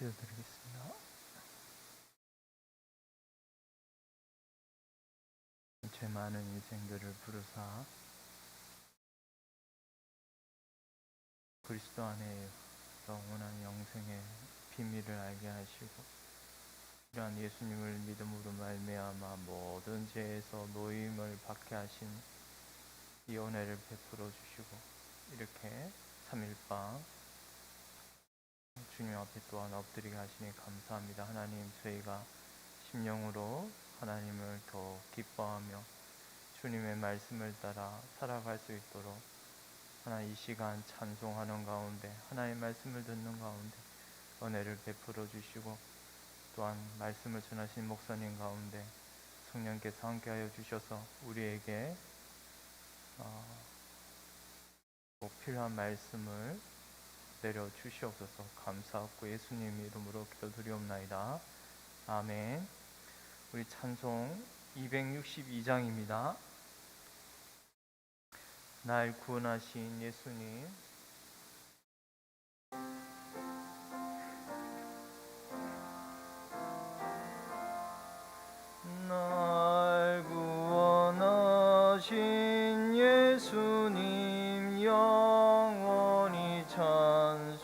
기도드리겠습니다. 죄 많은 인생들을 부르사 그리스도 안에 영원한 영생의 비밀을 알게 하시고, 이러한 예수님을 믿음으로 말미암아 모든 죄에서 노임을 받게 하신 이 은혜를 베풀어 주시고, 이렇게 3일방 주님 앞에 또한 엎드리게 하시니 감사합니다. 하나님, 저희가 심령으로 하나님을 더 기뻐하며 주님의 말씀을 따라 살아갈 수 있도록 하나님, 이 시간 찬송하는 가운데, 하나님의 말씀을 듣는 가운데 은혜를 베풀어 주시고, 또한 말씀을 전하신 목사님 가운데 성령께서 함께하여 주셔서 우리에게 꼭 필요한 말씀을 내려주시옵소서. 감사하고 예수님 이름으로 기도드리옵나이다. 아멘. 우리 찬송 262장입니다. 날 구원하신 예수님. 날 구원하신 예수님 영원히 찬송하겠네.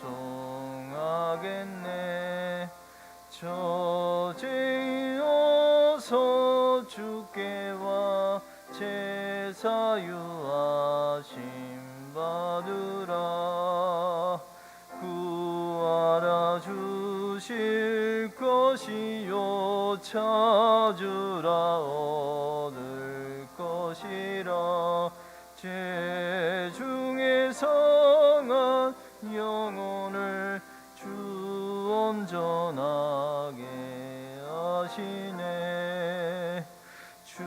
저 죄인 어서 주께 와 제사유하심 받으라. 구하라 주실 것이요 찾으라 얻을 것이라. 죄 중에 성한 영혼을 주 온전하게 하시네. 주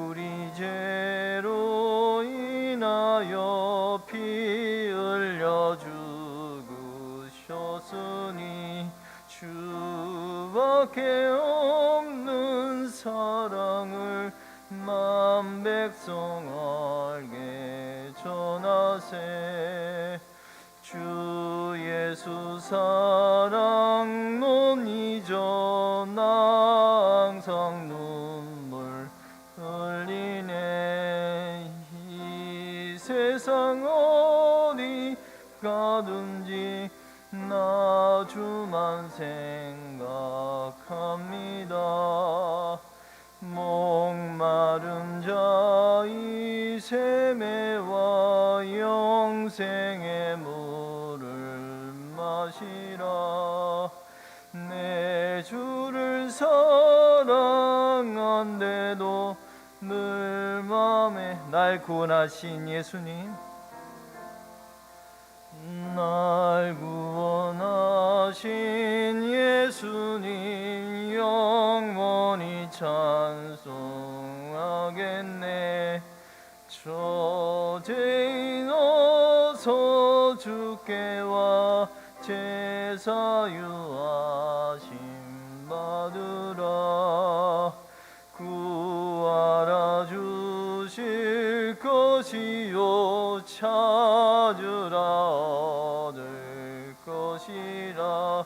우리 죄로 인하여 피 흘려 죽으셨으니 주밖에 없는 사랑을 만 백성 알게 전하세. 주 예수 사랑 못 잊어 나 항상 눈물 흘리네. 이 세상 어디 가든지 나 주만 생각합니다. 목마른 자의 세매와 영생의 물을 마시라. 내 주를 사랑한데도 늘 맘에 날 구원하신 예수님, 날 구원하신 예수님 영원히 찬송하겠네. 저 죄인 어서 주께 와 제사유하심 받으라. 구하라 주실 것이요 찾으라 얻을 것이라.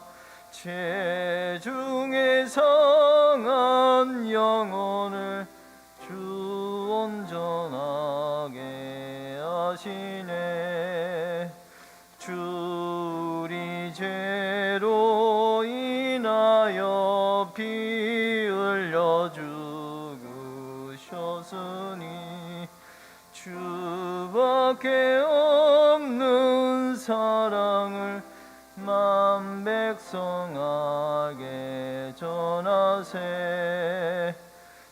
죄 중에 상한 영혼을 주 온전하게 하시네. 주 우리 죄로 인하여 피 흘려 죽으셨으니 주밖에 없는 사랑을 만 백성 알게 전하세.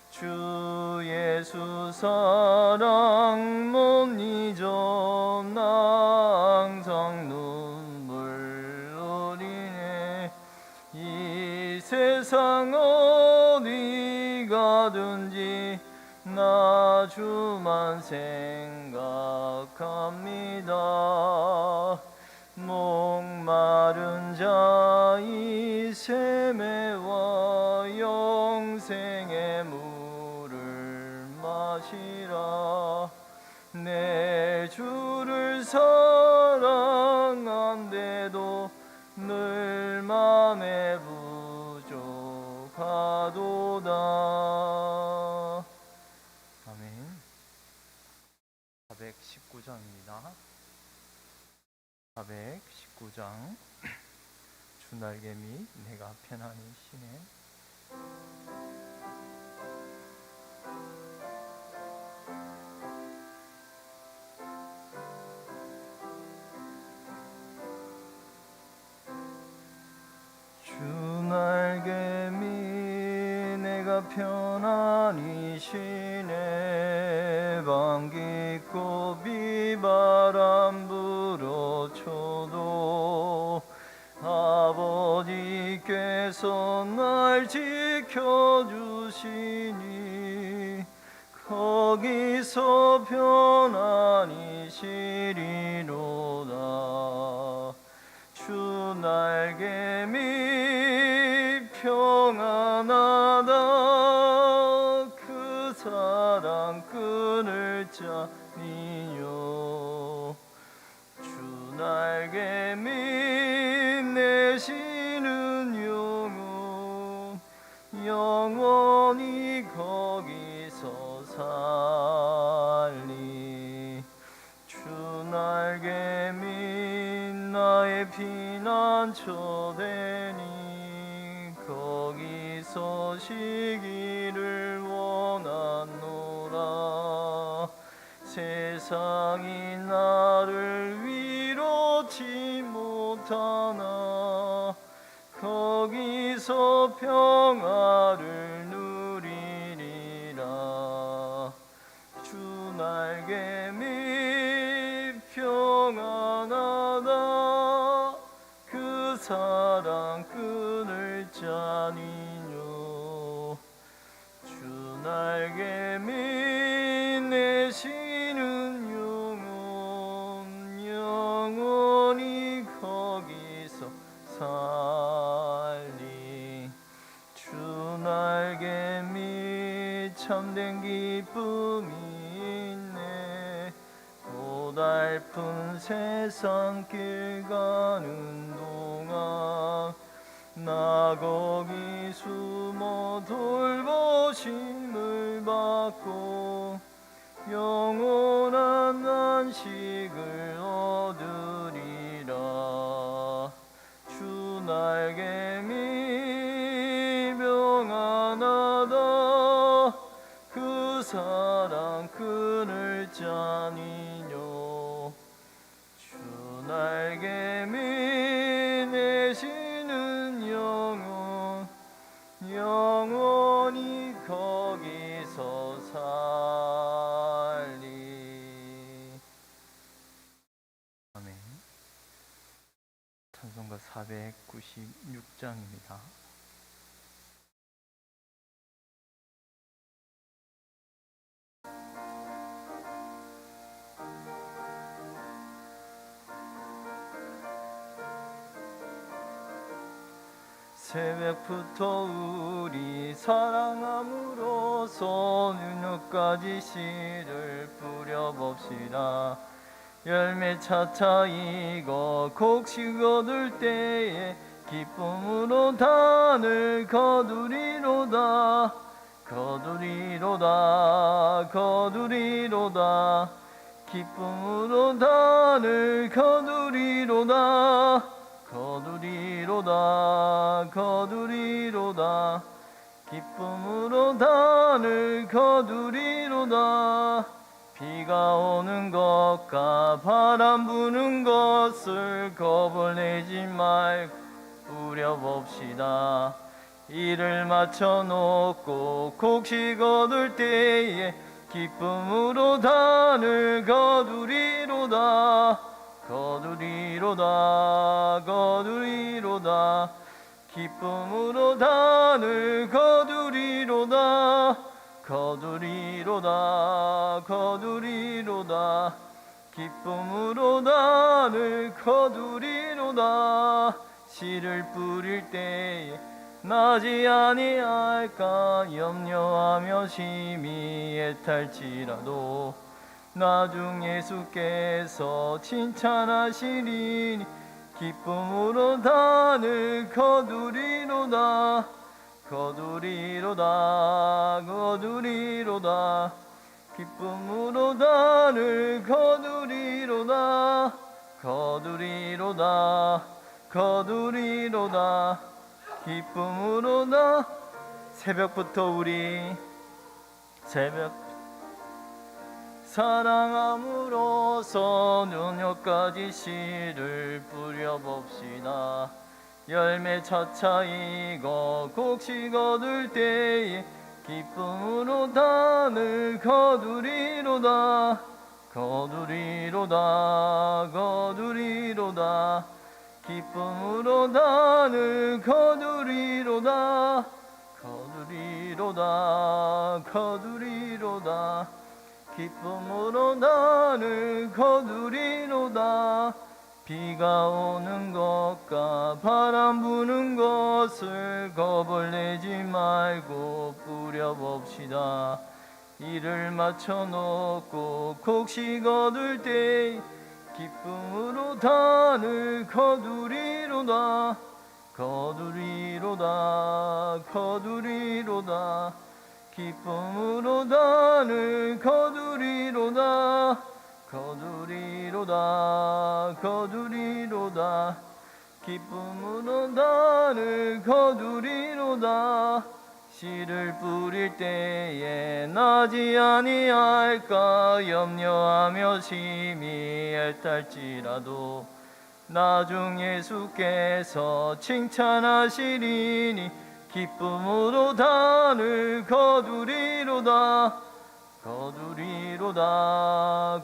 주 예수 사랑 못 잊어 나 항상 눈물 흘리네. 이 세상 어디 가든지 나 주만 생각합니다. 목마른 자의 세매와 영생의 물을 마시라. 내 주를 사랑한데도 늘 맘 날개미 내가 편안히 쉬네. 주 날개미 내가 편안히 쉬네. 밤 깊고 비바람 불어쳐도 아버지께서 날 지켜주시니 거기서 편안히 쉬리로다. 주 날개미 평안하다. 그 사랑 끊을 자니요. 주 날개미 내쉬는 영혼 영원히 거기서 살리. 주 날개미 나의 피난처 되니 거기서 쉬기를 원하노라. 세상이 나를 위로치 못하나 거기서 평화를 누리리라. 주 날개미 평안하다. 그 사랑 끊을 자니요. 주 날개미 내쉬는 영혼 영원히 거기서 살리. 주 날개미 참된 기쁨이 있네. 고달픈 세상 길 가는 동안 나 거기 숨어 돌보심을 받고 영원한 안식을 얻으리라. 주 날개미 평안하다. 그 사랑 끊을 자니요. 주 날개미 내쉬는 영혼 영원히 거기서 살리. 아멘. 찬송가 496장입니다. 새벽부터 우리 사랑함으로써 눈까지 씨를 뿌려봅시다. 열매 차차 익어 곡식 얻을 때에 기쁨으로 단을 거두리로다. 거두리로다. 거두리로다. 기쁨으로 단을 거두리로다. 거두리로다. 거두리로다. 기쁨으로 단을 거두리로다. 비가 오는 것과 바람 부는 것을 겁을 내지 말고 뿌려봅시다. 일을 마쳐놓고 곡식 얻을 때에 기쁨으로 단을 거두리로다. 거두리로다. 거두리로다. 기쁨으로 단을 거두리로다. 거두리로다. 거두리로다. 기쁨으로 단을 거두리로다. 씨를 뿌릴 때에 나지 아니할까 염려하며 심히 애탈지라도 나중 예수께서 칭찬하시리니 기쁨으로 단을 거두리로다. 거두리로다. 거두리로다. 기쁨으로 단을 거두리로다. 거두리로다. 거두리로다. 기쁨으로다. 새벽부터 우리 사랑함으로써 저녁까지 씨를 뿌려봅시다. 열매 차차이고 곡식 얻을 때에 기쁨으로 단을 거두리로다. 거두리로다. 거두리로다. 기쁨으로 단을 거두리로다. 거두리로다. 거두리로다. 기쁨으로 단을 거두리로다. 비가 오는 것과 바람 부는 것을 겁을 내지 말고 뿌려봅시다. 이를 맞춰놓고 곡식 얻을 때 기쁨으로 단을 거두리로다. 거두리로다. 거두리로다. 기쁨으로 단을 거두리로다. 거두리로다. 거두리로다. 기쁨으로 단을 거두리로다. 씨를 뿌릴 때에 나지 아니할까 염려하며 심히 애탈지라도 나중 예수께서 칭찬하시리니 기쁨으로 단을 거두리로다. 거두리로다.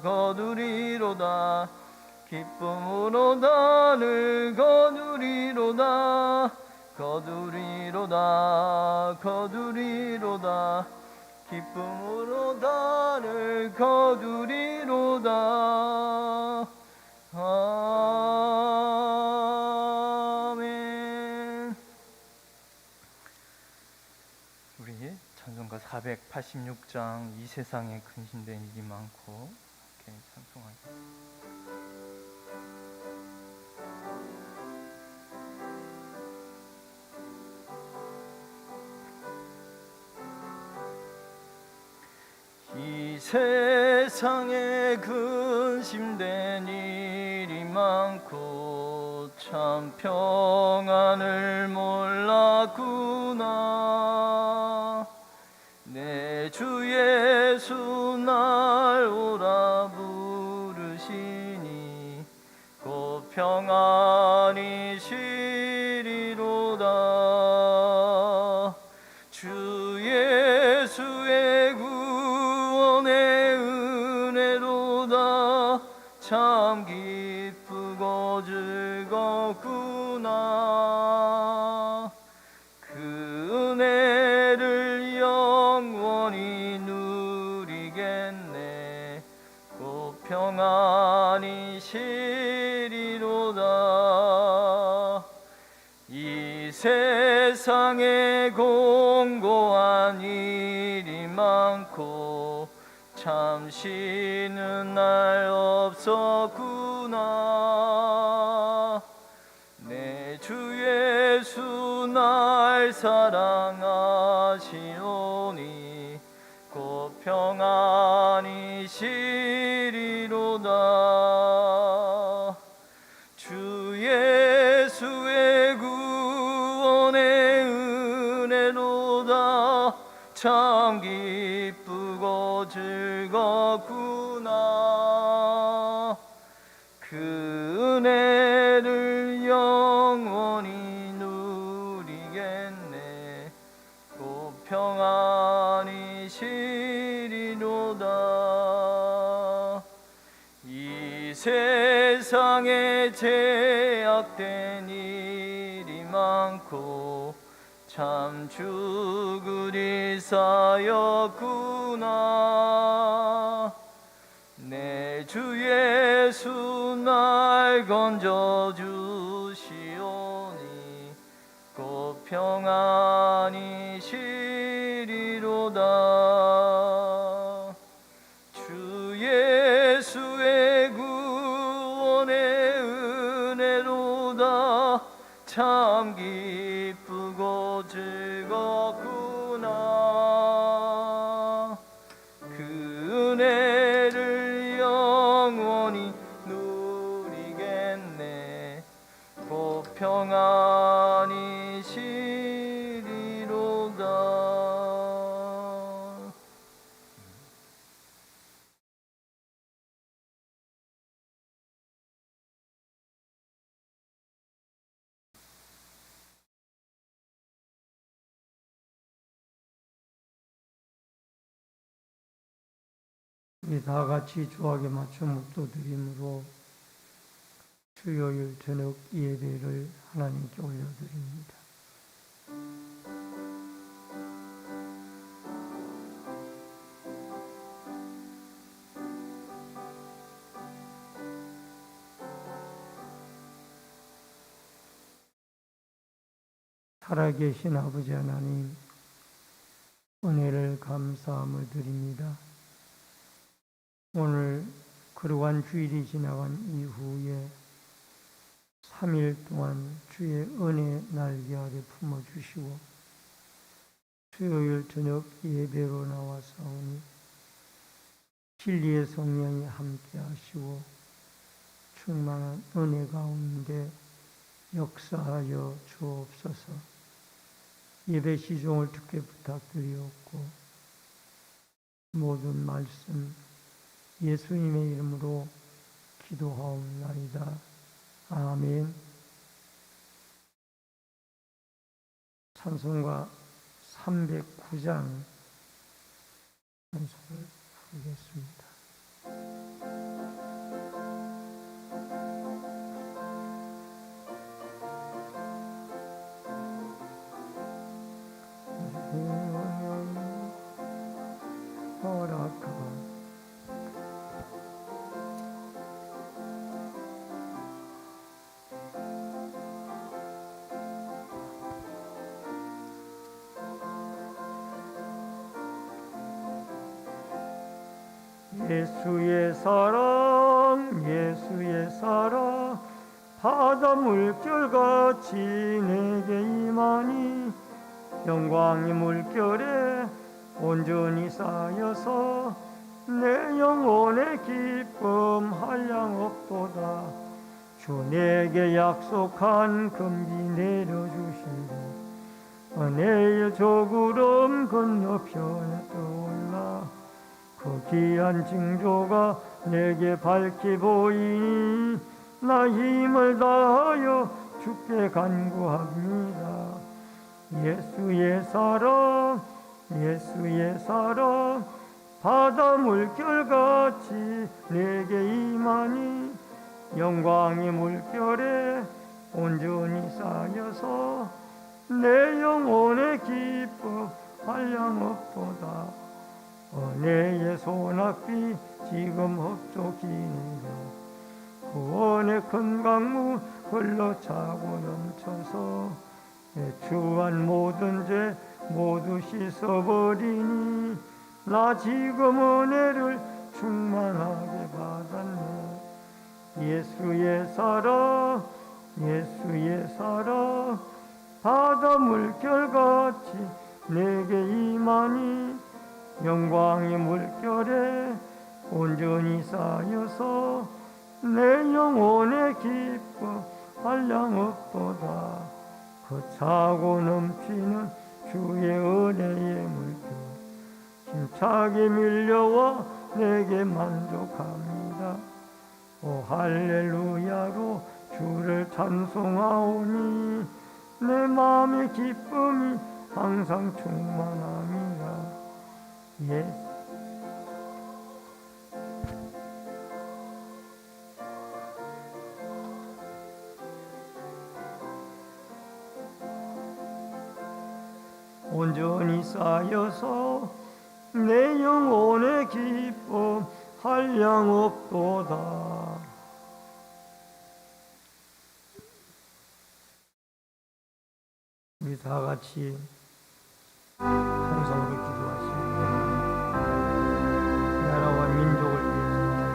거두리로다. 기쁨으로 단을 거두리로다. 거두리로다. 거두리로다. 기쁨으로 단을 거두리로다. 아멘. 우리 찬송가 486장 이 세상에 근심된 일이 많고 이렇게 찬송하겠습니다. 이 세상에 근심된 일이 많고 참 평안을 몰랐구나. 내 주 예수 날 오라 부르시니 곧 평안이 시리로다. 주 예수의 구원의 은혜로다. 참 기쁘고 즐겁구나. 그 은혜를 영원히 누리겠네. 곧 평안이 시리로다. 이 세상에 공고한 일이 많고 참 쉬는 날 없었구나. 내 주 예수 날 사랑하시오니 곧 평안이 시리로다. 주 예수의 구원의 은혜로다. 참 기쁘고 즐겁구나. 그 은혜를 영원히 누리겠네. 곧 평안이 시리로다. 이 세상에 제약된 일이 많고 참 죽으리 싸였구나. 내 주 예수 날 건져주시오니 곧 평안이 시리로다. 주 예수의 구원의 은혜로다. 참 기쁘고 즐겁구나. 그 은혜를 영원히 누리겠네. 곧 평안이 되시리로다. 우리 다 같이 주악에 맞춰 묵도드림으로 수요일 저녁 예배를 하나님께 올려드립니다. 살아계신 아버지 하나님, 은혜를 감사함을 드립니다. 오늘 거룩한 주일이 지나간 이후에 3일 동안 주의 은혜 날개 아래 품어주시고 수요일 저녁 예배로 나와사오니 진리의 성령이 함께 하시고 충만한 은혜 가운데 역사하여 주옵소서. 예배 시종을 듣게 부탁드리옵고 모든 말씀 예수님의 이름으로 기도하옵나이다. 아멘. 찬송가 309장 찬송을 부르겠습니다. 예수의 사랑, 예수의 사랑, 바다 물결같이 내게 임하니 영광의 물결에 온전히 쌓여서 내 영혼의 기쁨 한량없도다. 주 내게 약속한 금비 내려주시고 은혜의 조구름 건너편에 떠올라 그 귀한 징조가 내게 밝게 보이니 나 힘을 다하여 주께 간구합니다. 예수의 사랑, 예수의 사랑, 바다 물결같이 내게 임하니 영광의 물결에 온전히 쌓여서 내 영혼의 기쁨 한량없도다. 은혜의 소낙비 지금 흡족히니라. 구원의 큰 강물 흘러차고 넘쳐서 내 추한 모든 죄 모두 씻어버리니 나 지금 은혜를 충만하게 받았네. 예수의 사랑, 예수의 사랑, 바다 물결같이 내게 임하니 영광의 물결에 온전히 쌓여서 내 영혼의 기쁨 한량없도다. 그 차고 넘치는 주의 은혜의 물결 힘차게 밀려와 내게 만족합니다. 오 할렐루야로 주를 찬송하오니 내 마음의 기쁨이 항상 충만합니다. 온전히 쌓여서 내 영혼의 기쁨 한량없도다. 우리 다 같이 통성으로 기도하시고 나라와 민족을 위해서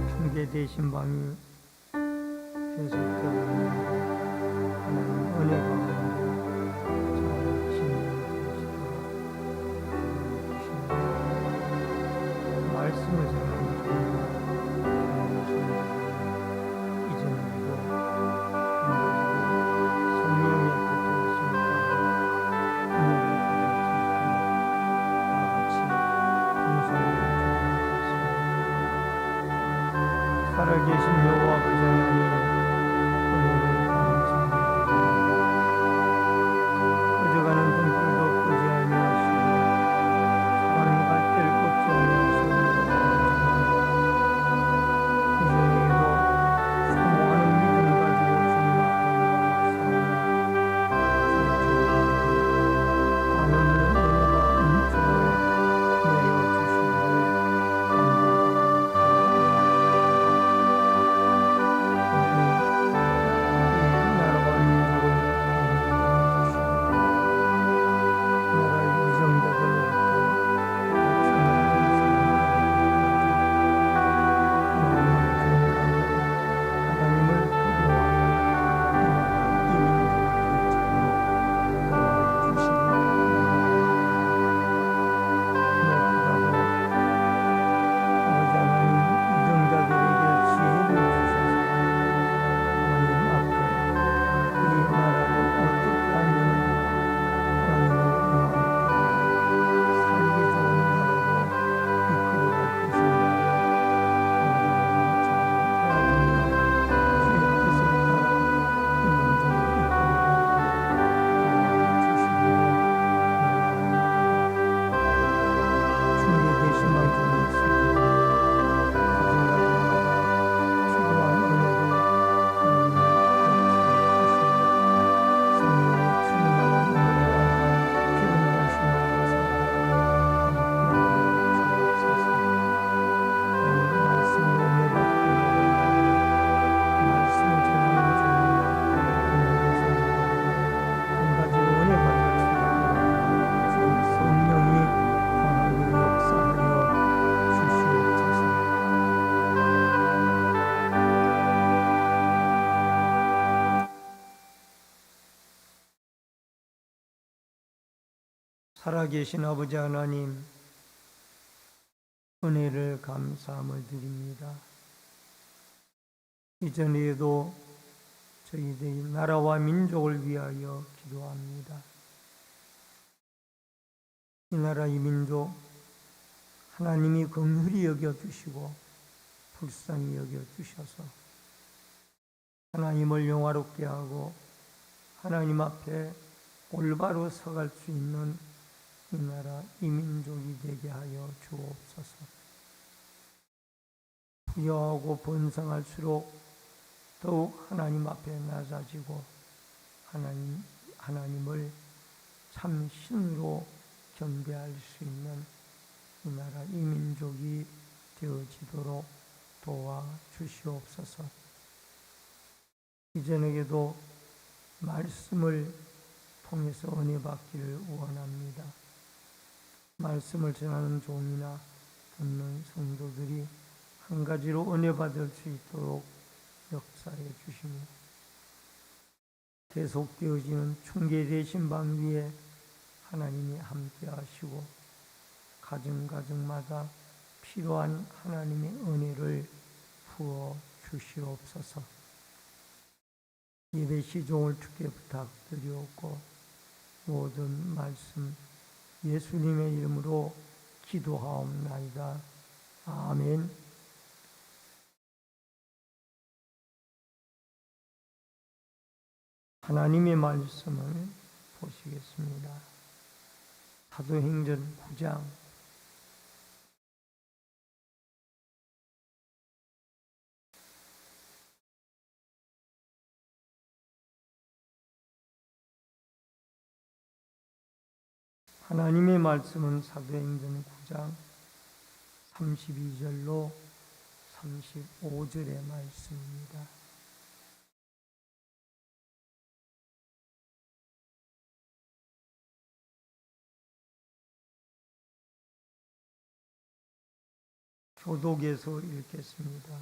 중계되신 밤이 계속되고 하나님 은혜 가운데 잘 진행되시도록 주시옵소서. 말씀을 전하는 이전에도 살아계신 아버지 하나님, 은혜를 감사함을 드립니다. 이전에도 저희들이 나라와 민족을 위하여 기도합니다. 이 나라 이 민족 하나님이 긍휼히 여겨주시고 불쌍히 여겨주셔서 하나님을 영화롭게 하고 하나님 앞에 올바로 서갈 수 있는 이 나라 이 민족이 되게 하여 주옵소서. 부여하고 번성할수록 더욱 하나님 앞에 낮아지고 하나님을 참 신으로 경배할 수 있는 이 나라 이 민족이 되어지도록 도와주시옵소서. 이전에도 말씀을 통해서 은혜 받기를 원합니다. 말씀을 전하는 종이나 듣는 성도들이 한 가지로 은혜 받을 수 있도록 역사해 주시며 계속되어지는 충계되신 방 위에 하나님이 함께 하시고 가정가정마다 필요한 하나님의 은혜를 부어 주시옵소서. 예배 시종을 주께 부탁드리옵고 모든 말씀 예수님의 이름으로 기도하옵나이다. 아멘. 하나님의 말씀을 보시겠습니다. 사도행전 9장 하나님의 말씀은 사도행전 9장 32절로 35절의 말씀입니다. 교독에서 읽겠습니다.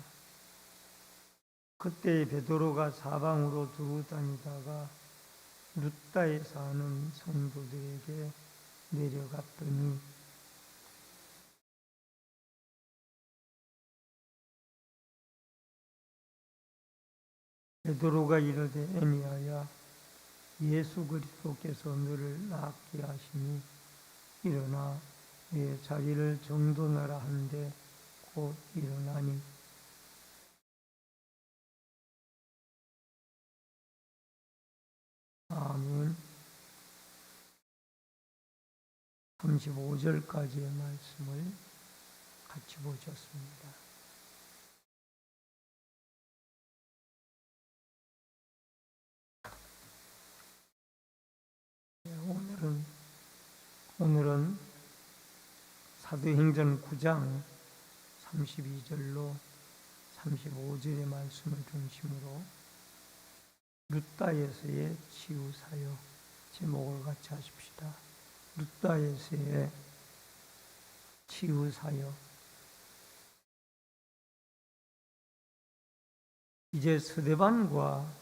그때 베드로가 사방으로 두루 다니다가 룻다에 사는 성도들에게 내려갔더니 베드로가 이르되 애니하야 예수 그리스도께서 너를 낫게 하시니 일어나 내 자리를 정돈하라 한데 곧 일어나니 아멘. 35절까지의 말씀을 같이 보셨습니다. 오늘은 사도행전 9장 32절로 35절의 말씀을 중심으로 룻다에서의 치유사역 제목을 같이 하십시다. 룻다에서의 치유사역. 이제 스데반과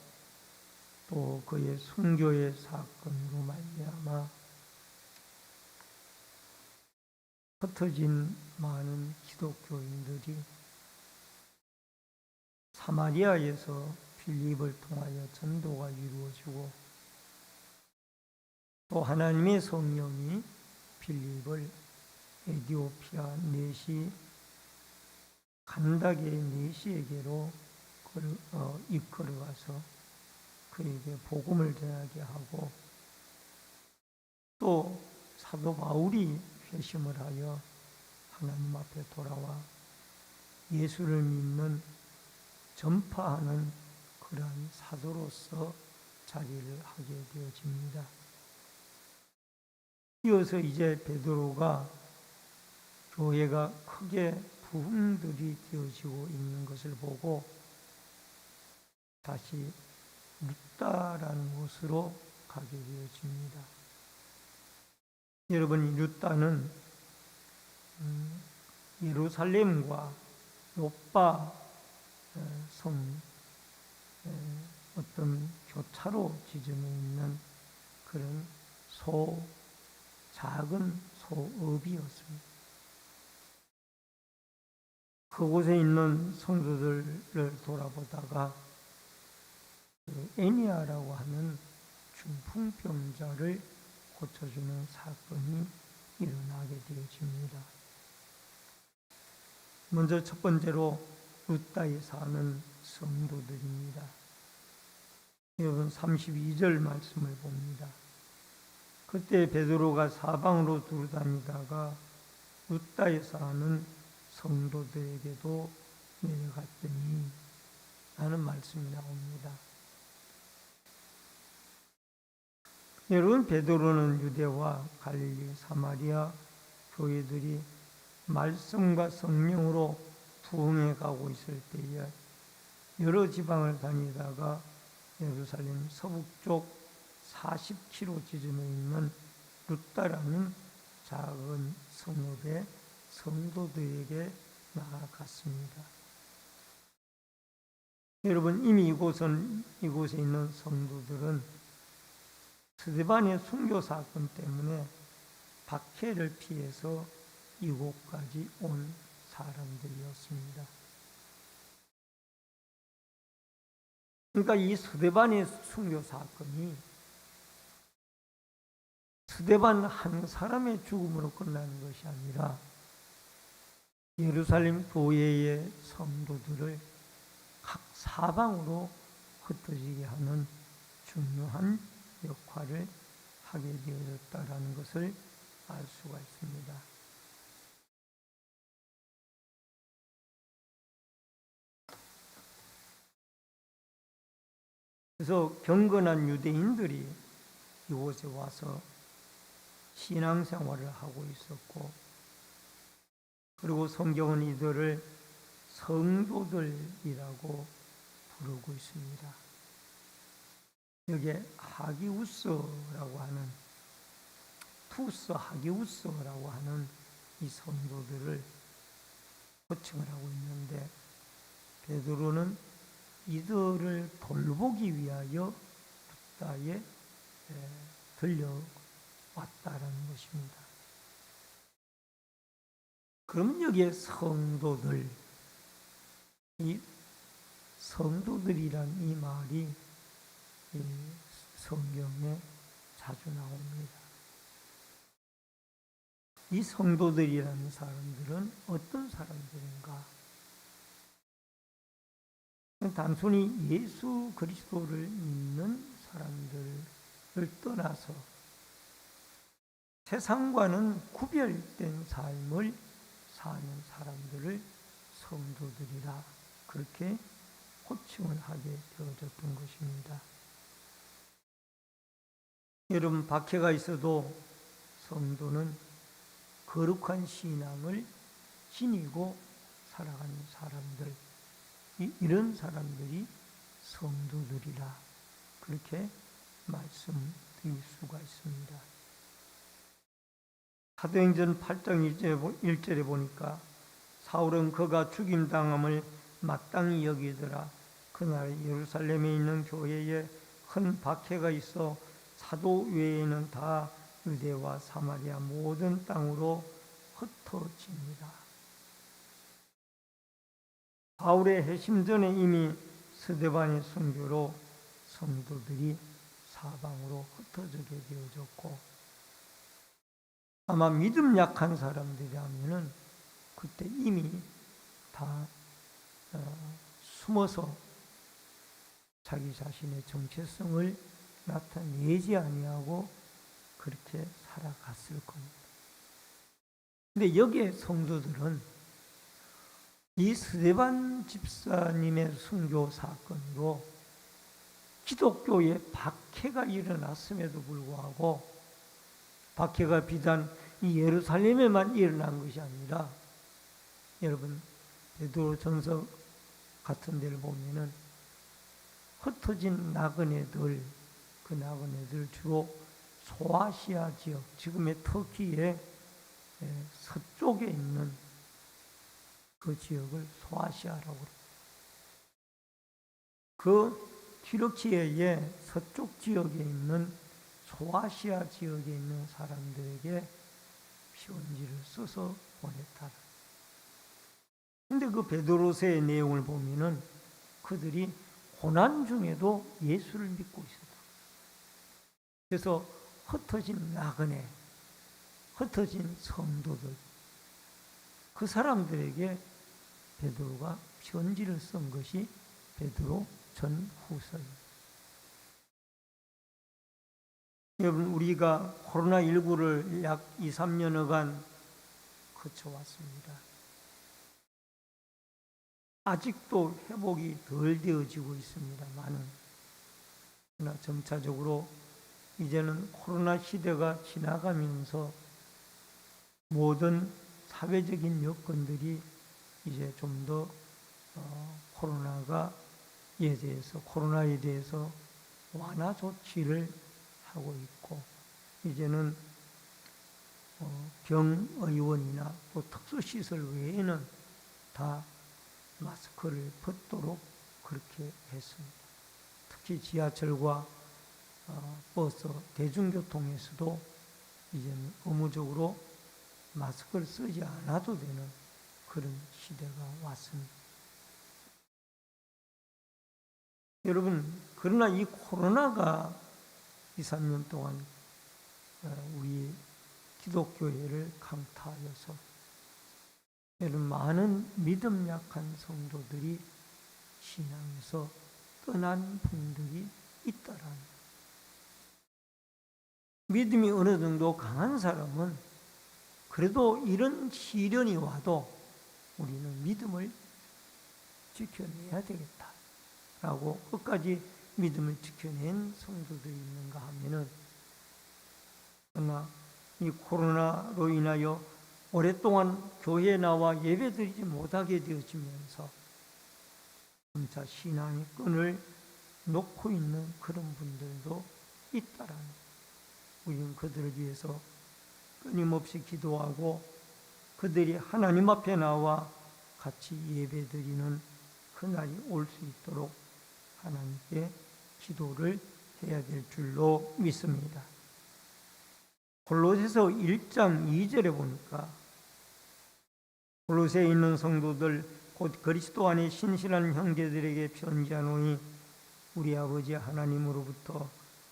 또 그의 순교의 사건으로 말미암아 흩어진 많은 기독교인들이 사마리아에서 빌립을 통하여 전도가 이루어지고 또 하나님의 성령이 빌립을 에디오피아 내시 간다게 내시에게로 이끌어가서 그에게 복음을 전하게 하고 또 사도 바울이 회심을 하여 하나님 앞에 돌아와 예수를 믿는 전파하는 그러한 사도로서 자리를 하게 되어집니다. 이어서 이제 베드로가 교회가 크게 부흥들이 되어지고 있는 것을 보고 다시 룻다라는 곳으로 가게 되어집니다. 여러분, 룻다는 예루살렘과 요빠 성 어떤 교차로 지점에 있는 그런 작은 소읍이었습니다. 그곳에 있는 성도들을 돌아보다가 애니아라고 하는 중풍병자를 고쳐주는 사건이 일어나게 되어집니다. 먼저 첫 번째로 루다에 사는 성도들입니다. 여러분 32절 말씀을 봅니다. 그때 베드로가 사방으로 두루다니다가 루다에 사는 성도들에게도 내려갔더니 라는 말씀이 나옵니다. 여러분 베드로는 유대와 갈릴리, 사마리아 교회들이 말씀과 성령으로 부흥해 가고 있을 때에 여러 지방을 다니다가 예루살렘 서북쪽 40km 지점에 있는 루다라는 작은 성읍의 성도들에게 나아갔습니다. 여러분 이미 이곳에 있는 성도들은 스데반의 순교 사건 때문에 박해를 피해서 이곳까지 온 사람들이었습니다. 그러니까 이 스데반의 순교 사건이 스데반 한 사람의 죽음으로 끝나는 것이 아니라 예루살렘 교회의 성도들을 각 사방으로 흩어지게 하는 중요한 역할을 하게 되어졌다라는 것을 알 수가 있습니다. 그래서 경건한 유대인들이 이곳에 와서 신앙생활을 하고 있었고, 그리고 성경은 이들을 성도들이라고 부르고 있습니다. 여기에 하기우스라고 하는, 투스 하기우스라고 하는 이 성도들을 호칭을 하고 있는데, 베드로는 이들을 돌보기 위하여 루다에 들려왔다라는 것입니다. 그럼 여기에 성도들, 이 성도들이란 이 말이 이 성경에 자주 나옵니다. 이 성도들이라는 사람들은 어떤 사람들인가? 단순히 예수 그리스도를 믿는 사람들을 떠나서 세상과는 구별된 삶을 사는 사람들을 성도들이라 그렇게 호칭을 하게 되어졌던 것입니다. 여러분 박해가 있어도 성도는 거룩한 신앙을 지니고 살아가는 사람들, 이런 사람들이 성도들이라 그렇게 말씀드릴 수가 있습니다. 사도행전 8장 1절에 보니까 사울은 그가 죽임당함을 마땅히 여기더라. 그날 예루살렘에 있는 교회에 큰 박해가 있어 사도 외에는 다 유대와 사마리아 모든 땅으로 흩어집니다. 바울의 회심 전에 이미 스데반의 순교로 성도들이 사방으로 흩어지게 되어졌고, 아마 믿음 약한 사람들이라면은 그때 이미 다 숨어서 자기 자신의 정체성을 나타내지 아니하고 그렇게 살아갔을 겁니다. 근데 여기에 성도들은 이 스데반 집사님의 순교 사건으로 기독교에 박해가 일어났음에도 불구하고, 박해가 비단 이 예루살렘에만 일어난 것이 아니라, 여러분 베드로전서 같은 데를 보면은 흩어진 나그네들, 그 나그네들 주로 소아시아 지역, 지금의 터키의 서쪽에 있는 그 지역을 소아시아라고 합니다. 그 튀르키예의 서쪽 지역에 있는 소아시아 지역에 있는 사람들에게 편지를 써서 보냈다. 근데 그 베드로서의 내용을 보면은 그들이 고난 중에도 예수를 믿고 있었다. 그래서 흩어진 나그네, 흩어진 성도들, 그 사람들에게 베드로가 편지를 쓴 것이 베드로 전후서입니다. 여러분, 우리가 코로나19를 약 2, 3년여간 거쳐왔습니다. 아직도 회복이 덜 되어지고 있습니다만, 그러나 점차적으로 이제는 코로나 시대가 지나가면서 모든 사회적인 여건들이 이제 좀 더 코로나에 대해서 완화 조치를 하고 있고, 이제는 병의원이나 또 특수시설 외에는 다 마스크를 벗도록 그렇게 했습니다. 특히 지하철과 버스, 대중교통에서도 이제는 의무적으로 마스크를 쓰지 않아도 되는 그런 시대가 왔습니다. 여러분, 그러나 이 코로나가 2, 3년 동안 우리 기독교회를 강타하여서 여러분, 많은 믿음 약한 성도들이 신앙에서 떠난 분들이 있다라는, 믿음이 어느 정도 강한 사람은 그래도 이런 시련이 와도 우리는 믿음을 지켜내야 되겠다라고 끝까지 믿음을 지켜낸 성도들이 있는가 하면은, 그러나 이 코로나로 인하여 오랫동안 교회에 나와 예배드리지 못하게 되어지면서 점차 신앙의 끈을 놓고 있는 그런 분들도 있다라는, 우리는 그들을 위해서 끊임없이 기도하고 그들이 하나님 앞에 나와 같이 예배드리는 그날이 올 수 있도록 하나님께 기도를 해야 될 줄로 믿습니다. 골로새서 1장 2절에 보니까, 골로새에 있는 성도들 곧 그리스도 안에 신실한 형제들에게 편지하노니 우리 아버지 하나님으로부터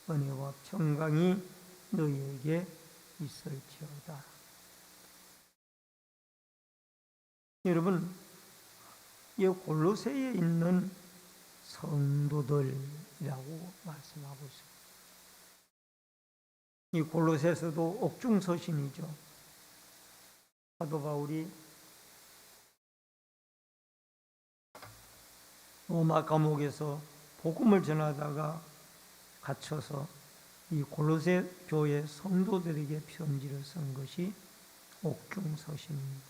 은혜와 평강이 너희에게 있을지어다. 여러분, 이 골로새에 있는 성도들이라고 말씀하고 있습니다. 이 골로새서도 옥중서신이죠. 사도 바울이 로마 감옥에서 복음을 전하다가 갇혀서 이 골로새 교회 성도들에게 편지를 쓴 것이 옥중서신입니다.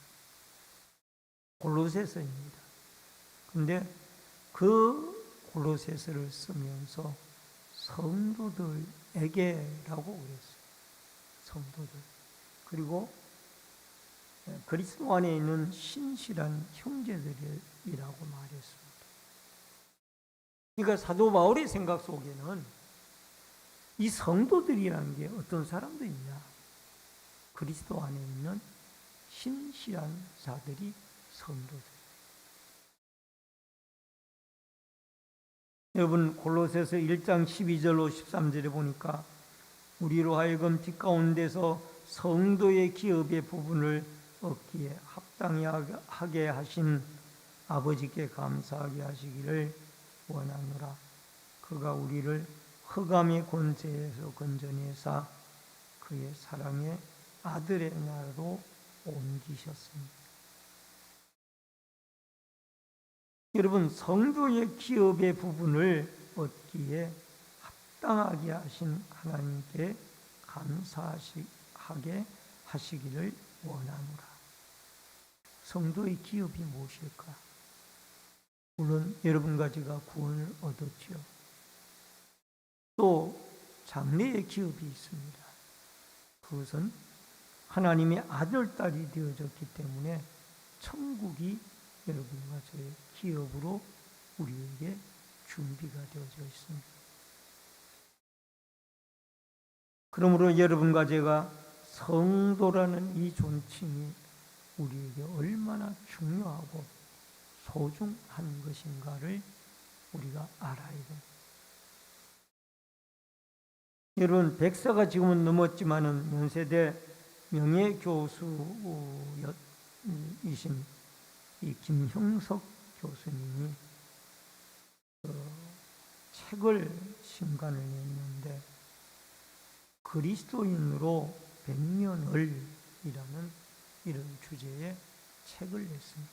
골로새서입니다. 근데 그 골로새서를 쓰면서 성도들에게라고 그랬어요. 성도들. 그리고 그리스도 안에 있는 신실한 형제들이라고 말했습니다. 그러니까 사도 바울의 생각 속에는 이 성도들이라는 게 어떤 사람들이냐? 그리스도 안에 있는 신실한 자들이 성도들. 여러분, 골로새서 1장 12절로 13절에 보니까 우리로 하여금 빛 가운데서 성도의 기업의 부분을 얻기에 합당하게 하신 아버지께 감사하게 하시기를 원하노라. 그가 우리를 흑암의 권세에서 건져내사 그의 사랑의 아들의 나라로 옮기셨습니다. 여러분, 성도의 기업의 부분을 얻기에 합당하게 하신 하나님께 감사하게 하시기를 원하노라. 성도의 기업이 무엇일까? 물론 여러분과 제가 구원을 얻었지요. 또 장래의 기업이 있습니다. 그것은 하나님의 아들, 딸이 되어졌기 때문에 천국이 여러분과 저의 기업으로 우리에게 준비가 되어져 있습니다. 그러므로 여러분과 제가 성도라는 이 존칭이 우리에게 얼마나 중요하고 소중한 것인가를 우리가 알아야 됩니다. 여러분, 백세가 지금은 넘었지만은 연세대 명예교수이신 이 김형석 교수님이 책을 신간을 냈는데 그리스도인으로 100년을이라는 이런 주제의 책을 냈습니다.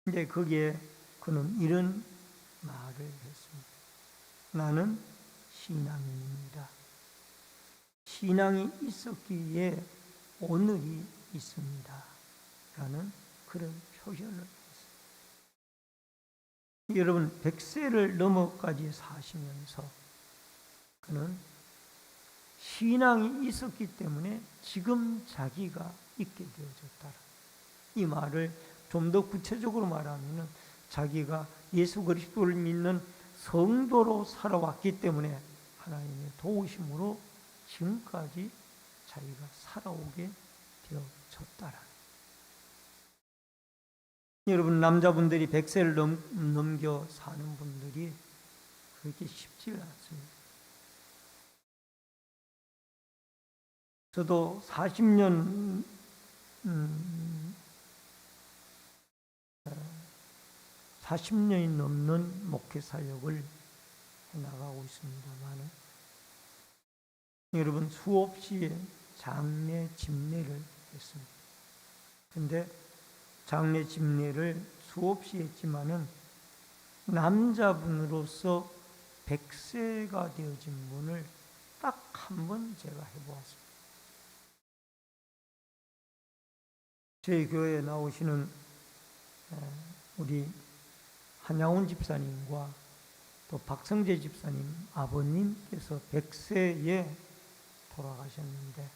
근데 거기에 그는 이런 말을 했습니다. 나는 신앙인입니다. 신앙이 있었기에 오늘이 있습니다. 라는 그런 표현을 했습니다. 여러분, 100세를 넘어까지 사시면서 그는 신앙이 있었기 때문에 지금 자기가 있게 되어졌다. 이 말을 좀 더 구체적으로 말하면 자기가 예수 그리스도를 믿는 성도로 살아왔기 때문에 하나님의 도우심으로 지금까지 자기가 살아오게 되어졌다. 여러분, 남자분들이 100세를 넘겨 사는 분들이 그렇게 쉽지가 않습니다. 저도 40년이 넘는 목회 사역을 해나가고 있습니다만, 여러분, 수없이 장례 집례를 했습니다. 근데 장례 집례를 수없이 했지만은 남자분으로서 100세가 되어진 분을 딱 한 번 제가 해보았습니다. 저희 교회에 나오시는 우리 한양훈 집사님과 또 박성재 집사님 아버님께서 100세에 돌아가셨는데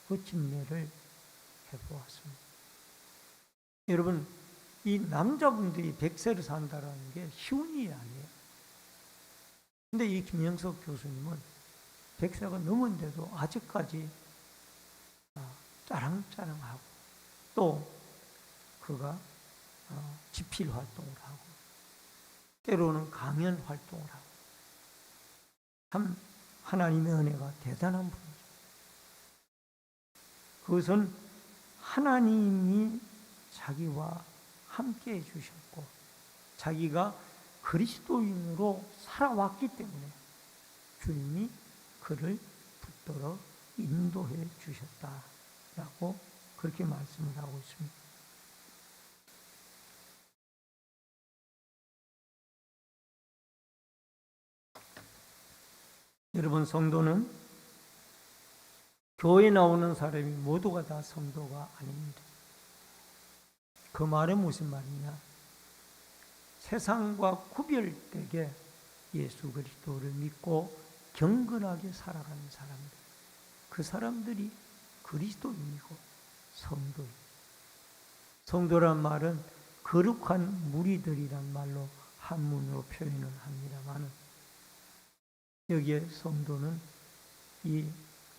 그 집례를 해보았습니다. 여러분, 이 남자분들이 100세를 산다는 게 쉬운 일이 아니에요. 근데 이 김영석 교수님은 100세가 넘은데도 아직까지 짜랑짜랑하고 또 그가 집필 활동을 하고 때로는 강연 활동을 하고 참 하나님의 은혜가 대단한 분이죠. 그것은 하나님이 자기와 함께 해주셨고 자기가 그리스도인으로 살아왔기 때문에 주님이 그를 붙들어 인도해 주셨다라고 그렇게 말씀을 하고 있습니다. 여러분, 성도는 교회에 나오는 사람이 모두가 다 성도가 아닙니다. 그 말은 무슨 말이냐? 세상과 구별되게 예수 그리스도를 믿고 경건하게 살아가는 사람들, 그 사람들이 그리스도인이고 성도입니다. 성도란 말은 거룩한 무리들이란 말로 한문으로 표현을 합니다만 여기에 성도는 이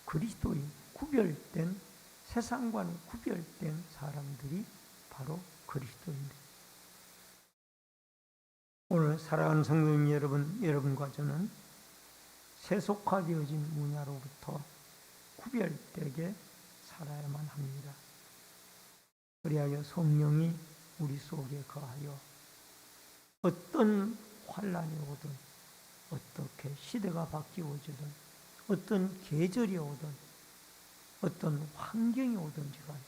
그리스도인, 구별된, 세상과는 구별된 사람들이 바로 그리스도인입니다. 오늘 사랑하는 성도님 여러분, 여러분과 저는 세속화되어진 문화로부터 구별되게 살아야만 합니다. 그리하여 성령이 우리 속에 거하여 어떤 환란이 오든 어떻게 시대가 바뀌어지든 어떤 계절이 오든 어떤 환경이 오든지 간에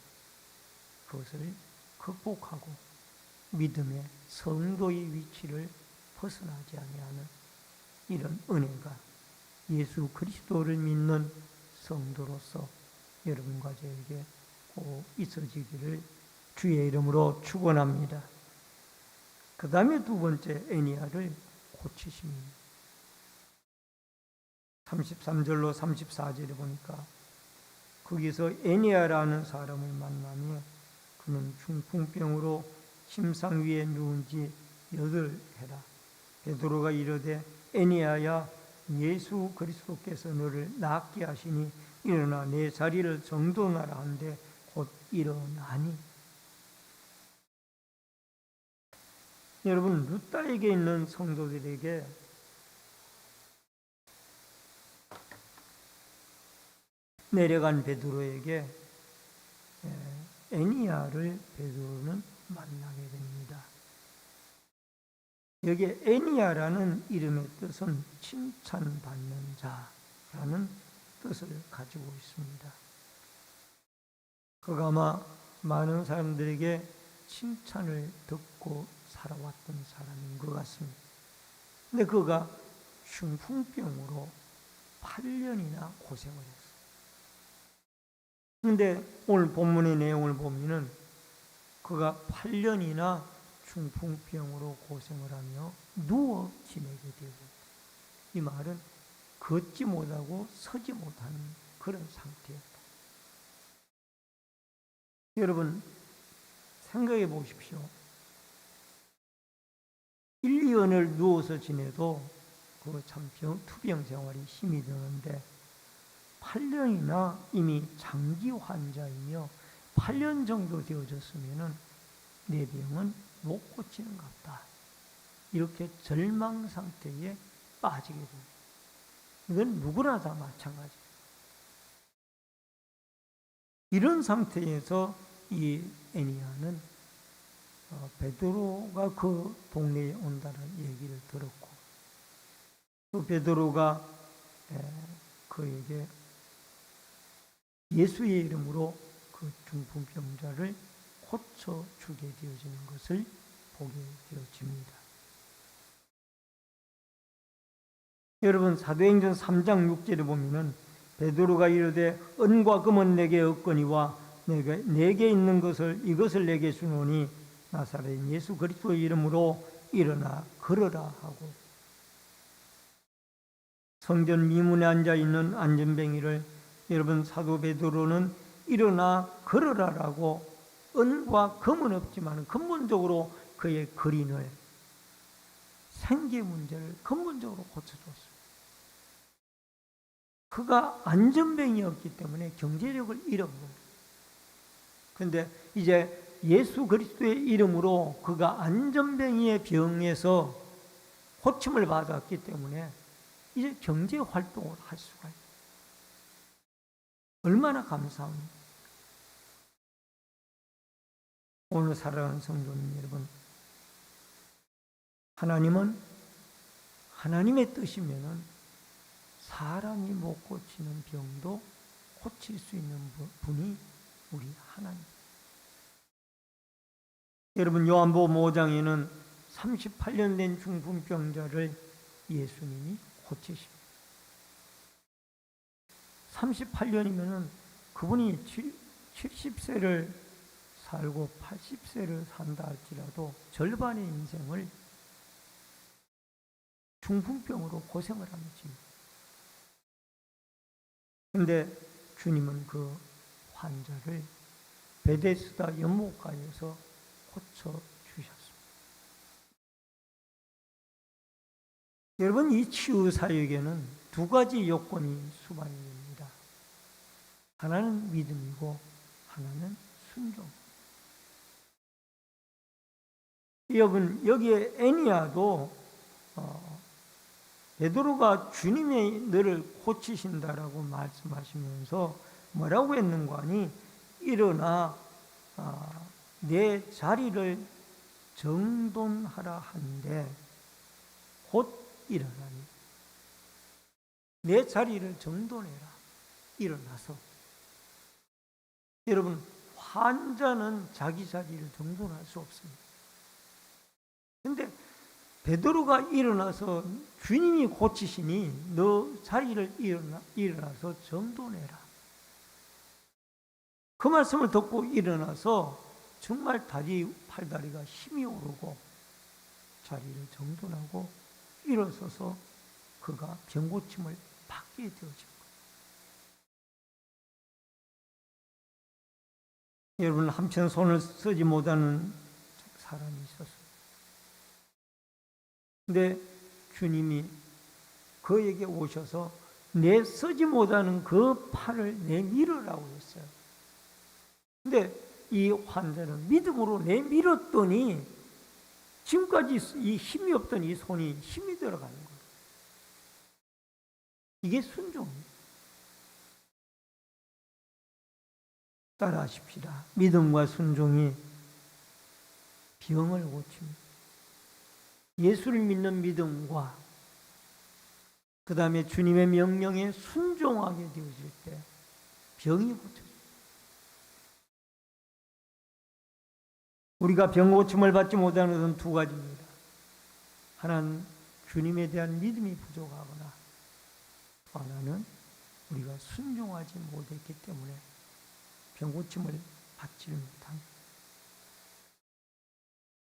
그것을 극복하고 믿음의 성도의 위치를 벗어나지 아니하는 이런 은혜가 예수 그리스도를 믿는 성도로서 여러분과 저에게 꼭 있어지기를 주의 이름으로 축원합니다. 그 다음에 두 번째 애니야를 고치십니다. 33절로 34절에 보니까 거기서 애니야라는 사람을 만나며 그는 중풍병으로 침상 위에 누운 지 8해라. 베드로가 이르되 애니야야 예수 그리스도께서 너를 낫게 하시니 일어나 내 자리를 정돈하라 한데 곧 일어나니. 여러분, 루다에게 있는 성도들에게 내려간 베드로에게 에니야를 베드로는 만나게 됩니다. 여기에 에니야라는 이름의 뜻은 칭찬받는 자라는 뜻을 가지고 있습니다. 그가 아마 많은 사람들에게 칭찬을 듣고 살아왔던 사람인 것 같습니다. 근데 그가 중풍병으로 8년이나 고생을 했어요. 그런데 오늘 본문의 내용을 보면은 그가 8년이나 중풍병으로 고생을 하며 누워 지내게 되고, 이 말은 걷지 못하고 서지 못하는 그런 상태였다. 여러분 생각해 보십시오. 1, 2년을 누워서 지내도 그 참 투병 생활이 힘이 드는데 8년이나 이미 장기 환자이며 8년 정도 되어졌으면은 내 병은 못 고치는 것 같다. 이렇게 절망 상태에 빠지게 됩니다. 이건 누구나 다 마찬가지예요. 이런 상태에서 이 에니야는 베드로가 그 동네에 온다는 얘기를 들었고, 또 베드로가 그에게 예수의 이름으로 그 중풍병자를 고쳐주게 되어지는 것을 보게 되어집니다. 여러분, 사도행전 3장 6절에 보면은 베드로가 이르되 은과 금은 내게 없거니와 내게 있는 것을 이것을 내게 주노니 나사렛 예수 그리스도의 이름으로 일어나 걸어라 하고, 성전 미문에 앉아 있는 안전뱅이를 여러분 사도 베드로는 일어나 걸어라라고, 은과 금은 없지만 근본적으로 그의 거린을, 생계 문제를 근본적으로 고쳐줬어요. 그가 안전뱅이였기 때문에 경제력을 잃은 거예요. 그런데 이제 예수 그리스도의 이름으로 그가 안전뱅이의 병에서 고침을 받았기 때문에 이제 경제 활동을 할 수가 있어요. 얼마나 감사합니까? 오늘 사랑하는 성도님 여러분, 하나님은 하나님의 뜻이면은 사람이 못 고치는 병도 고칠 수 있는 분이 우리 하나님. 여러분, 요한복음 5장에는 38년 된 중풍병자를 예수님이 고치십니다. 38년이면은 그분이 70세를 살고 80세를 산다 할지라도 절반의 인생을 중풍병으로 고생을 하는 겁니다. 그런데 주님은 그 환자를 베데스다 연못가에서 고쳐주셨습니다. 여러분, 이 치유 사역에는 두 가지 요건이 수반이 됩니다. 하나는 믿음이고 하나는 순종. 여러분, 여기에 에니야도 베드로가 주님이 너를 고치신다라고 말씀하시면서 뭐라고 했는가 하니, 일어나 내 자리를 정돈하라 한데 곧 일어나니. 내 자리를 정돈해라. 일어나서. 여러분, 환자는 자기 자리를 정돈할 수 없습니다. 그런데 베드로가 일어나서 주님이 고치시니 너 자리를 일어나서 정돈해라. 그 말씀을 듣고 일어나서 정말 팔다리가 힘이 오르고 자리를 정돈하고 일어서서 그가 병고침을 받게 되어진 거예요. 여러분, 한편 손을 쓰지 못하는 사람이 있었어요. 근데 주님이 그에게 오셔서 내 쓰지 못하는 그 팔을 내밀으라고 했어요. 근데 이 환자는 믿음으로 내밀었더니 지금까지 이 힘이 없던 이 손이 힘이 들어가는 거예요. 이게 순종입니다. 따라하십시다. 믿음과 순종이 병을 고칩니다. 예수를 믿는 믿음과 그 다음에 주님의 명령에 순종하게 되어질 때 병이 고쳐집니다. 우리가 병 고침을 받지 못하는 것은 두 가지입니다. 하나는 주님에 대한 믿음이 부족하거나 또 하나는 우리가 순종하지 못했기 때문에 병 고침을 받지 못합니다.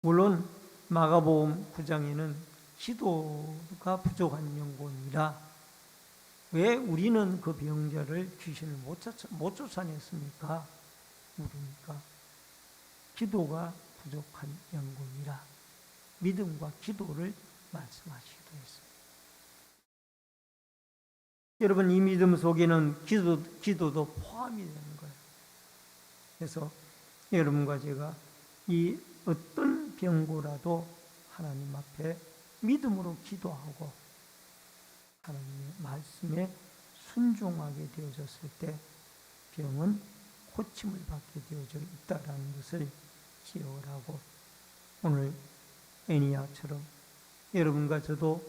물론 마가복음 9장에는 기도가 부족한 영혼이라 왜 우리는 그 병자를 귀신을 못 쫓아냈습니까? 물으니까 기도가 부족한 영혼이라 믿음과 기도를 말씀하시기도 했습니다. 여러분, 이 믿음 속에는 기도도 포함이 되는 거예요. 그래서 여러분과 제가 이 어떤 병고라도 하나님 앞에 믿음으로 기도하고 하나님의 말씀에 순종하게 되어졌을 때 병은 고침을 받게 되어져 있다라는 것을 기억을 하고, 오늘 애니야처럼 여러분과 저도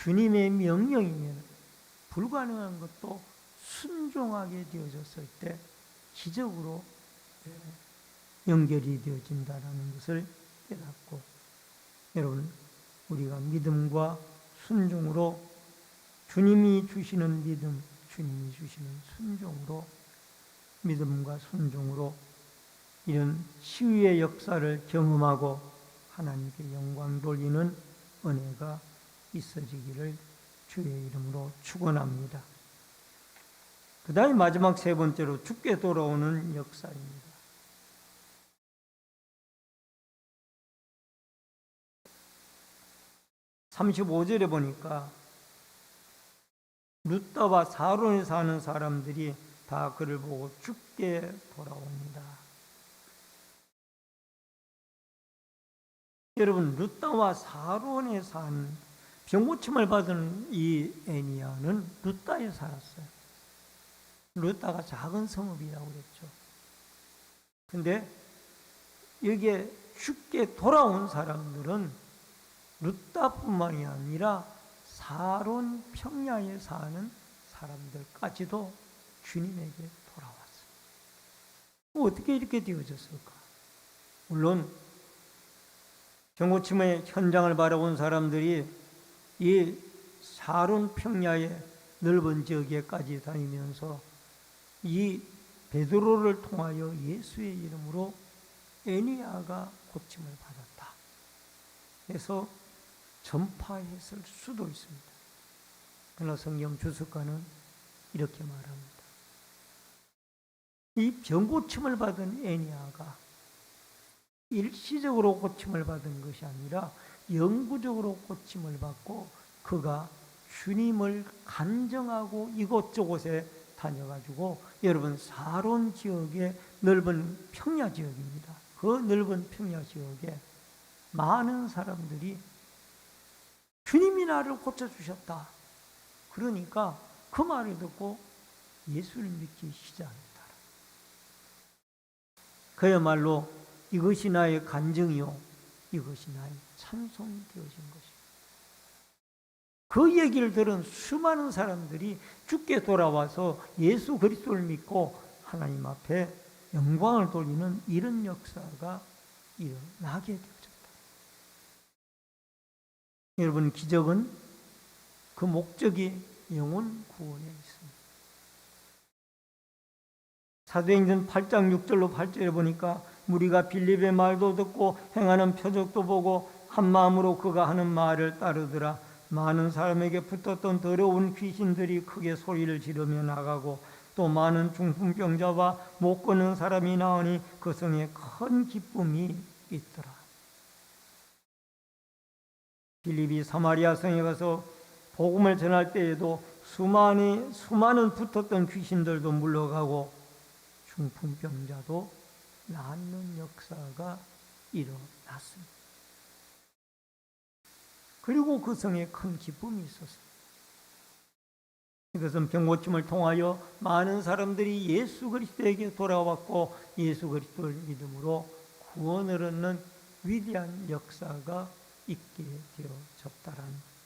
주님의 명령이면 불가능한 것도 순종하게 되어졌을 때 기적으로 연결이 되어진다라는 것을 깨닫고, 여러분, 우리가 믿음과 순종으로 주님이 주시는 믿음, 주님이 주시는 순종으로, 믿음과 순종으로 이런 치유의 역사를 경험하고 하나님께 영광 돌리는 은혜가 있어지기를 주의 이름으로 축원합니다. 그 다음에 마지막 세 번째로 죽게 돌아오는 역사입니다. 35절에 보니까 룻다와 사론에 사는 사람들이 다 그를 보고 죽게 돌아옵니다. 여러분, 룻다와 사론에 산 병고침을 받은 이 애니야는 룻다에 살았어요. 룻다가 작은 성읍이라고 그랬죠. 근데 여기에 죽게 돌아온 사람들은 룻다뿐만이 아니라 사론 평야에 사는 사람들까지도 주님에게 돌아왔어요. 어떻게 이렇게 되어졌을까? 물론 병고침의 현장을 바라본 사람들이 이 사론 평야의 넓은 지역에까지 다니면서 이 베드로를 통하여 예수의 이름으로 애니야가 고침을 받았다, 그래서 전파했을 수도 있습니다. 그러나 성경 주석가는 이렇게 말합니다. 이 병고침을 받은 애니야가 일시적으로 고침을 받은 것이 아니라 영구적으로 고침을 받고 그가 주님을 간증하고 이곳저곳에 다녀가지고, 여러분, 사론 지역의 넓은 평야 지역입니다. 그 넓은 평야 지역에 많은 사람들이 주님이 나를 고쳐주셨다, 그러니까 그 말을 듣고 예수를 믿기 시작했다. 그야말로 이것이 나의 간증이요, 이것이 나의 찬송이 되어진 것입니다. 그 얘기를 들은 수많은 사람들이 죽게 돌아와서 예수 그리스도를 믿고 하나님 앞에 영광을 돌리는 이런 역사가 일어나게 되어졌다. 여러분, 기적은 그 목적이 영혼 구원에 있습니다. 사도행전 8장 6절로 8절에 보니까 무리가 빌립의 말도 듣고 행하는 표적도 보고 한 마음으로 그가 하는 말을 따르더라. 많은 사람에게 붙었던 더러운 귀신들이 크게 소리를 지르며 나가고 또 많은 중풍병자와 못 걷는 사람이 나오니 그 성에 큰 기쁨이 있더라. 빌립이 사마리아 성에 가서 복음을 전할 때에도 수많은 붙었던 귀신들도 물러가고 중풍병자도 낫는 역사가 일어났습니다. 그리고 그 성에 큰 기쁨이 있었습니다. 이것은 병고침을 통하여 많은 사람들이 예수 그리스도에게 돌아왔고 예수 그리스도를 믿음으로 구원을 얻는 위대한 역사가 있게 되어졌다라는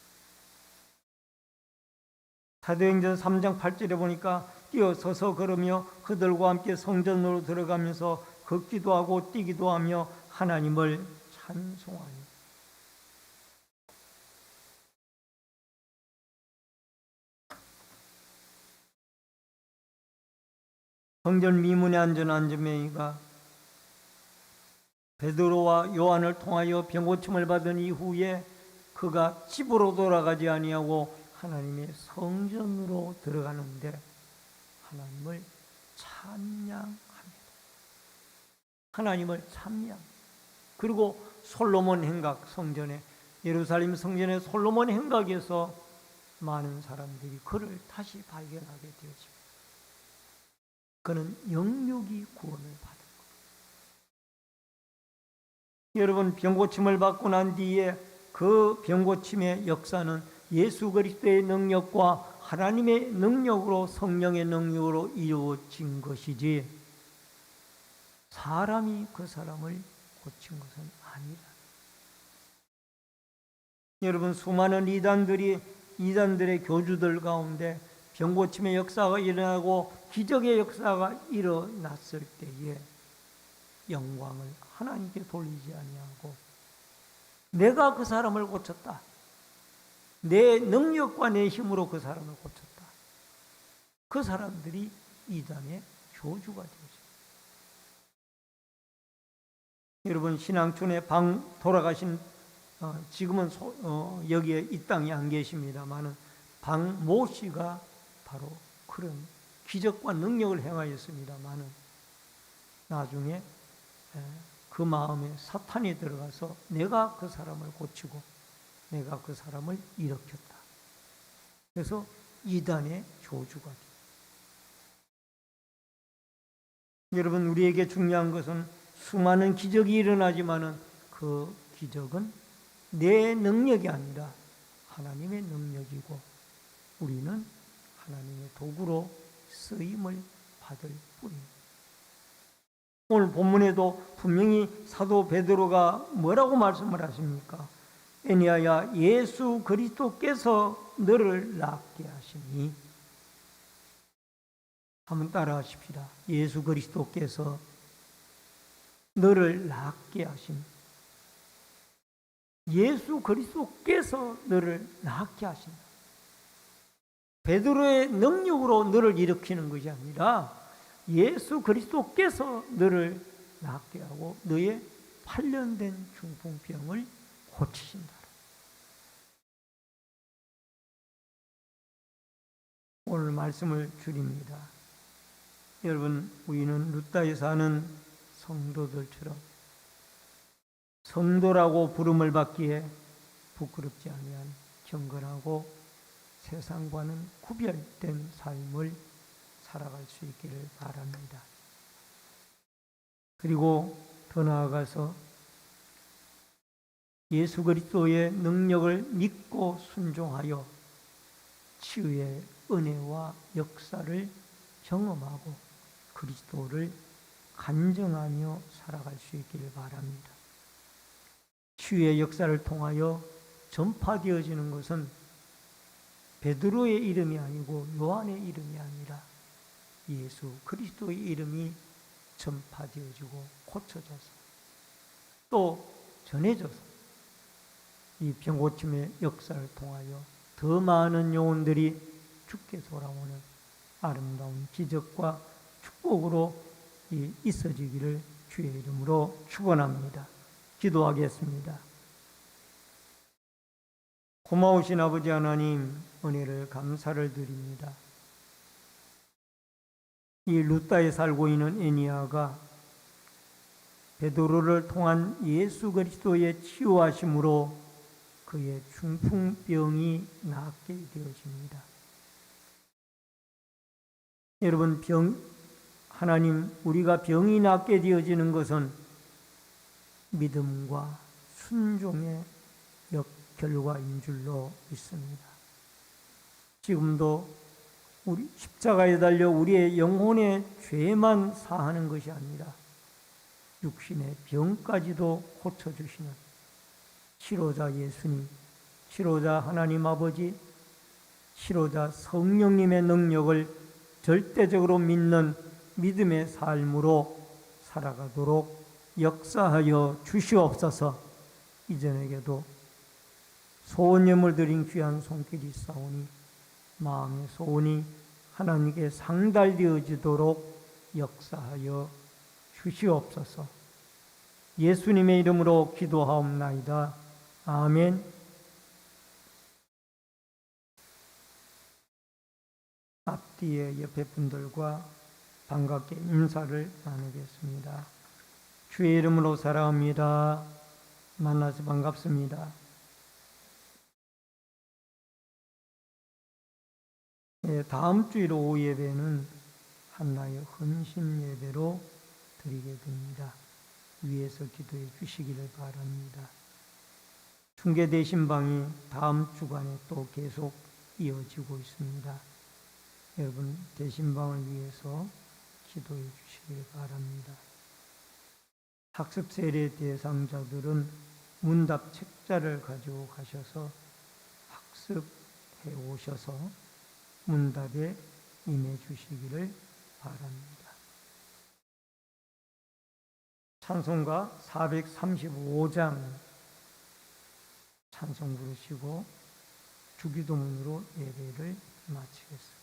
사도행전 3장 8절에 보니까 뛰어서서 걸으며 그들과 함께 성전으로 들어가면서 걷기도 하고 뛰기도 하며 하나님을 찬송하니 성전 미문에 앉은 안전뱅이가 베드로와 요한을 통하여 병고침을 받은 이후에 그가 집으로 돌아가지 아니하고 하나님의 성전으로 들어가는데 하나님을 찬양합니다. 하나님을 찬양. 그리고 솔로몬 행각 성전에 예루살렘 성전의 솔로몬 행각에서 많은 사람들이 그를 다시 발견하게 되었습니다. 그는 영육이 구원을 받은 것. 여러분 병고침을 받고 난 뒤에 그 병고침의 역사는 예수 그리스도의 능력과 하나님의 능력으로 성령의 능력으로 이루어진 것이지 사람이 그 사람을 고친 것은 아니다. 여러분 수많은 이단들의 교주들 가운데 병고침의 역사가 일어나고 기적의 역사가 일어났을 때에 영광을 하나님께 돌리지 아니하고 내가 그 사람을 고쳤다. 내 능력과 내 힘으로 그 사람을 고쳤다. 그 사람들이 이단의 교주가 되죠. 여러분 신앙촌에 돌아가신 지금은 여기에 이 땅에 안 계십니다만은 박모 씨가 바로 그런 기적과 능력을 행하였습니다만은 나중에 그 마음에 사탄이 들어가서 내가 그 사람을 고치고 내가 그 사람을 일으켰다. 그래서 이단의 교주가 됩니다. 여러분 우리에게 중요한 것은 수많은 기적이 일어나지만은 그 기적은 내 능력이 아니라 하나님의 능력이고 우리는 하나님의 도구로 쓰임을 받을 뿐입니다. 오늘 본문에도 분명히 사도 베드로가 뭐라고 말씀을 하십니까? 애니야야 예수 그리스도께서 너를 낫게 하시니 한번 따라 하십시다. 예수 그리스도께서 너를 낫게 하시니 예수 그리스도께서 너를 낫게 하신다. 베드로의 능력으로 너를 일으키는 것이 아니라 예수 그리스도께서 너를 낫게 하고 너의 8년 된 중풍병을 고치신다. 오늘 말씀을 줄입니다. 여러분 우리는 루다에 사는 성도들처럼 성도라고 부름을 받기에 부끄럽지 아니한 경건하고 세상과는 구별된 삶을 살아갈 수 있기를 바랍니다. 그리고 더 나아가서 예수 그리스도의 능력을 믿고 순종하여 치유의 은혜와 역사를 경험하고 그리스도를 간증하며 살아갈 수 있기를 바랍니다. 치유의 역사를 통하여 전파되어지는 것은 베드로의 이름이 아니고 요한의 이름이 아니라 예수 그리스도의 이름이 전파되어지고 고쳐져서 또 전해져서 이 병고침의 역사를 통하여 더 많은 영혼들이 주께 돌아오는 아름다운 기적과 축복으로 있어지기를 주의 이름으로 축원합니다. 기도하겠습니다. 고마우신 아버지 하나님 은혜를 감사를 드립니다. 이 루다에 살고 있는 애니야가 베드로를 통한 예수 그리스도의 치유하심으로 그의 중풍병이 낫게 되어집니다. 여러분, 하나님, 우리가 병이 낫게 되어지는 것은 믿음과 순종의 결과인 줄로 믿습니다. 지금도 우리 십자가에 달려 우리의 영혼의 죄만 사하는 것이 아니라 육신의 병까지도 고쳐주시는 치료자 예수님, 치료자 하나님 아버지, 치료자 성령님의 능력을 절대적으로 믿는 믿음의 삶으로 살아가도록 역사하여 주시옵소서. 이전에게도 소원예물 드린 귀한 손길이 있사오니 마음의 소원이 하나님께 상달되어지도록 역사하여 주시옵소서. 예수님의 이름으로 기도하옵나이다. 아멘. 앞뒤에 옆에 분들과 반갑게 인사를 나누겠습니다. 주의 이름으로 사랑합니다. 만나서 반갑습니다. 다음 주일 오후 예배는 한나의 헌신 예배로 드리게 됩니다. 위에서 기도해 주시기를 바랍니다. 중계 대신방이 다음 주간에 또 계속 이어지고 있습니다. 여러분, 대신방을 위해서 기도해 주시길 바랍니다. 학습 세례 대상자들은 문답 책자를 가지고 가셔서 학습해 오셔서 문답에 임해 주시기를 바랍니다. 찬송가 435장 찬송 부르시고 주기도문으로 예배를 마치겠습니다.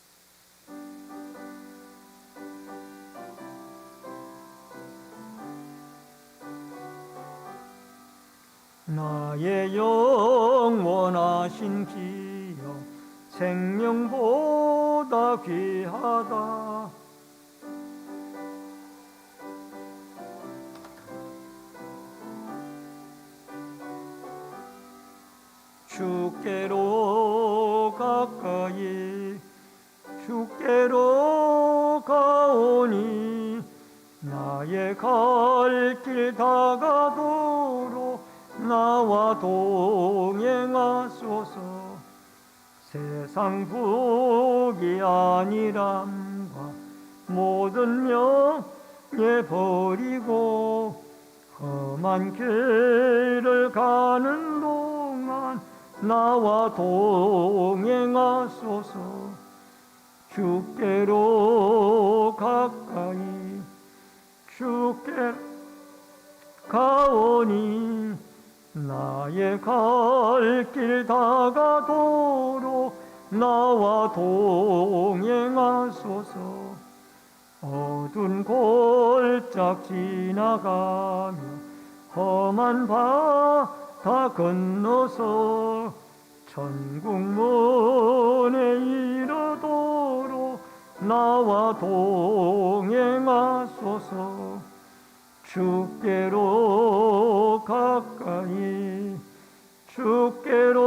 나의 영원하신 기여 생명보다 귀하다. 주께로 가까이 주께로 가오니 나의 갈 길 다가도록 나와 동행하소서. 세상 복이 아니람과 모든 명예 버리고 험한 길을 가는 동안 나와 동행하소서. 주께로 가까이 주께 가오니 나의 갈 길 다가도록 나와 동행하소서. 어두운 골짝 지나가며 험한 바다 건너서 천국 문에 이르도록 나와 동행하소서. 주께로 가까이 주께로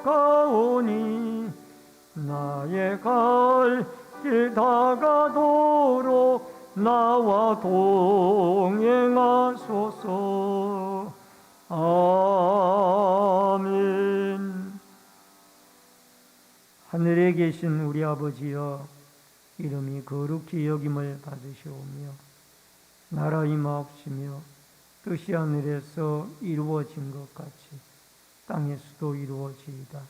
가오니 나의 갈 길 다가도록 나와 동행하소서. 아멘. 하늘에 계신 우리 아버지여, 이름이 거룩히 여김을 받으시오며 나라 임하옵시며 뜻이 하늘에서 이루어진 것 같이 땅에서도 이루어지이다.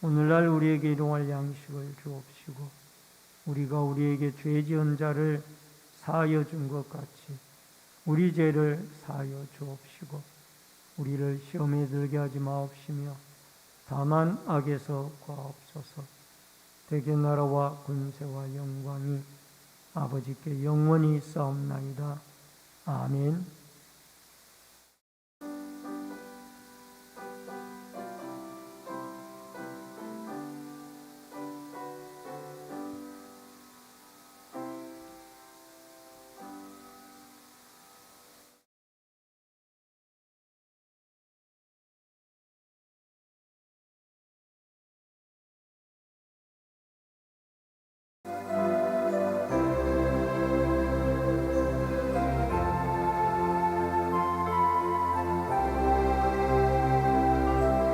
오늘날 우리에게 일용할 양식을 주옵시고 우리가 우리에게 죄 지은 자를 사하여 준 것 같이 우리 죄를 사하여 주옵시고 우리를 시험에 들게 하지 마옵시며 다만 악에서 구하옵소서. 대개 나라와 권세와 영광이 아버지께 영원히 있사옵나이다. 아멘.